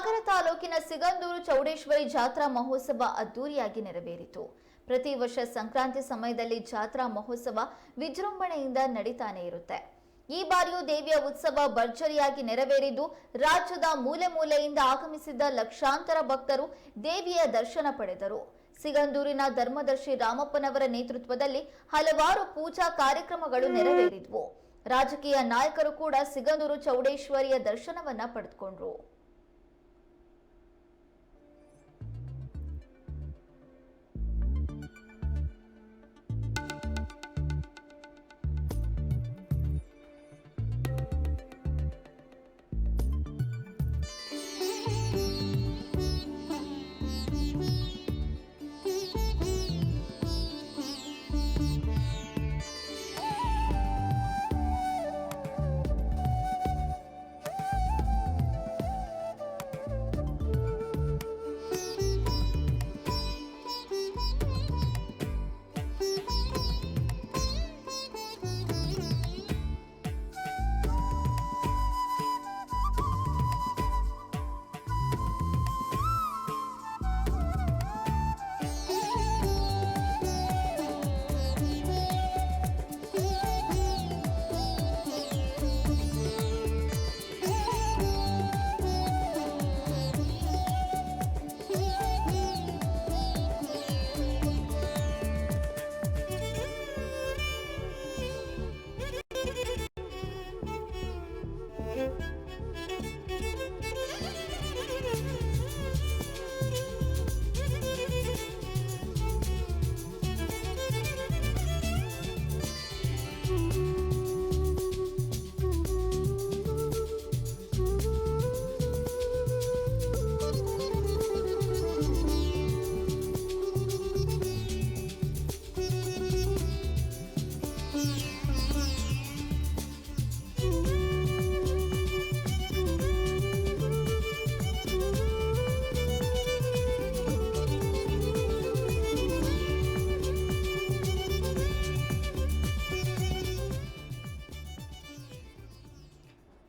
ಸಾಗರ ತಾಲೂಕಿನ ಸಿಗಂದೂರು ಚೌಡೇಶ್ವರಿ ಜಾತ್ರಾ ಮಹೋತ್ಸವ ಅದ್ದೂರಿಯಾಗಿ ನೆರವೇರಿತು. ಪ್ರತಿ ವರ್ಷ ಸಂಕ್ರಾಂತಿ ಸಮಯದಲ್ಲಿ ಜಾತ್ರಾ ಮಹೋತ್ಸವ ವಿಜೃಂಭಣೆಯಿಂದ ನಡೀತಾನೆ ಇರುತ್ತೆ. ಈ ಬಾರಿಯೂ ದೇವಿಯ ಉತ್ಸವ ಭರ್ಜರಿಯಾಗಿ ನೆರವೇರಿದ್ದು, ರಾಜ್ಯದ ಮೂಲೆ ಮೂಲೆಯಿಂದ ಆಗಮಿಸಿದ್ದ ಲಕ್ಷಾಂತರ ಭಕ್ತರು ದೇವಿಯ ದರ್ಶನ ಪಡೆದರು. ಸಿಗಂದೂರಿನ ಧರ್ಮದರ್ಶಿ ರಾಮಪ್ಪನವರ ನೇತೃತ್ವದಲ್ಲಿ ಹಲವಾರು ಪೂಜಾ ಕಾರ್ಯಕ್ರಮಗಳು ನೆರವೇರಿದ್ವು. ರಾಜಕೀಯ ನಾಯಕರು ಕೂಡ ಸಿಗಂದೂರು ಚೌಡೇಶ್ವರಿಯ ದರ್ಶನವನ್ನ ಪಡೆದುಕೊಂಡ್ರು.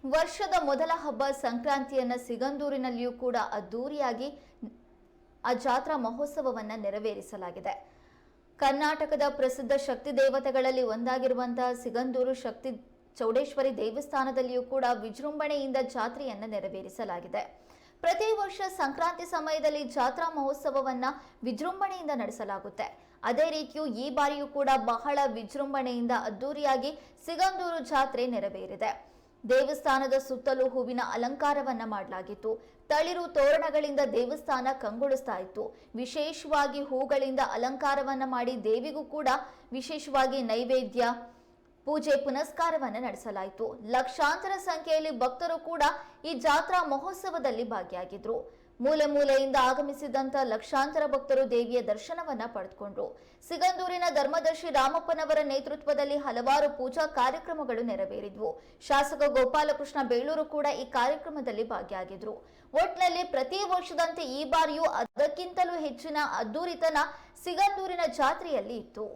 ವರ್ಷದ ಮೊದಲ ಹಬ್ಬ ಸಂಕ್ರಾಂತಿಯನ್ನ ಸಿಗಂದೂರಿನಲ್ಲಿಯೂ ಕೂಡ ಅದ್ದೂರಿಯಾಗಿ ಆ ಜಾತ್ರಾ ಮಹೋತ್ಸವವನ್ನ ನೆರವೇರಿಸಲಾಗಿದೆ. ಕರ್ನಾಟಕದ ಪ್ರಸಿದ್ಧ ಶಕ್ತಿ ದೇವತೆಗಳಲ್ಲಿ ಒಂದಾಗಿರುವಂತಹ ಸಿಗಂದೂರು ಶಕ್ತಿ ಚೌಡೇಶ್ವರಿ ದೇವಸ್ಥಾನದಲ್ಲಿಯೂ ಕೂಡ ವಿಜೃಂಭಣೆಯಿಂದ ಜಾತ್ರೆಯನ್ನ ನೆರವೇರಿಸಲಾಗಿದೆ. ಪ್ರತಿ ವರ್ಷ ಸಂಕ್ರಾಂತಿ ಸಮಯದಲ್ಲಿ ಜಾತ್ರಾ ಮಹೋತ್ಸವವನ್ನ ವಿಜೃಂಭಣೆಯಿಂದ ನಡೆಸಲಾಗುತ್ತೆ. ಅದೇ ರೀತಿಯೂ ಈ ಬಾರಿಯೂ ಕೂಡ ಬಹಳ ವಿಜೃಂಭಣೆಯಿಂದ ಅದ್ದೂರಿಯಾಗಿ ಸಿಗಂದೂರು ಜಾತ್ರೆ ನೆರವೇರಿದೆ. ದೇವಸ್ಥಾನದ ಸುತ್ತಲೂ ಹೂವಿನ ಅಲಂಕಾರವನ್ನ ಮಾಡಲಾಗಿತ್ತು. ತಳಿರು ತೋರಣಗಳಿಂದ ದೇವಸ್ಥಾನ ಕಂಗೊಳಿಸ್ತಾ ಇತ್ತು. ವಿಶೇಷವಾಗಿ ಹೂಗಳಿಂದ ಅಲಂಕಾರವನ್ನ ಮಾಡಿ ದೇವಿಗೂ ಕೂಡ ವಿಶೇಷವಾಗಿ ನೈವೇದ್ಯ ಪೂಜೆ ಪುನಸ್ಕಾರವನ್ನ ನಡೆಸಲಾಯಿತು. ಲಕ್ಷಾಂತರ ಸಂಖ್ಯೆಯಲ್ಲಿ ಭಕ್ತರು ಕೂಡ ಈ ಜಾತ್ರಾ ಮಹೋತ್ಸವದಲ್ಲಿ ಭಾಗಿಯಾಗಿದ್ರು. ಮೂಲೆ ಮೂಲೆಯಿಂದ ಆಗಮಿಸಿದಂತ ಲಕ್ಷಾಂತರ ಭಕ್ತರು ದೇವಿಯ ದರ್ಶನವನ್ನ ಪಡೆದುಕೊಂಡ್ರು. ಸಿಗಂದೂರಿನ ಧರ್ಮದರ್ಶಿ ರಾಮಪ್ಪನವರ ನೇತೃತ್ವದಲ್ಲಿ ಹಲವಾರು ಪೂಜಾ ಕಾರ್ಯಕ್ರಮಗಳು ನೆರವೇರಿದ್ವು. ಶಾಸಕ ಗೋಪಾಲಕೃಷ್ಣ ಬೇಳೂರು ಕೂಡ ಈ ಕಾರ್ಯಕ್ರಮದಲ್ಲಿ ಭಾಗಿಯಾಗಿದ್ರು. ಒಟ್ನಲ್ಲಿ ಪ್ರತಿ ವರ್ಷದಂತೆ ಈ ಬಾರಿಯೂ ಅದಕ್ಕಿಂತಲೂ ಹೆಚ್ಚಿನ ಅದ್ದೂರಿತನ ಸಿಗಂದೂರಿನ ಜಾತ್ರೆಯಲ್ಲಿ ಇತ್ತು.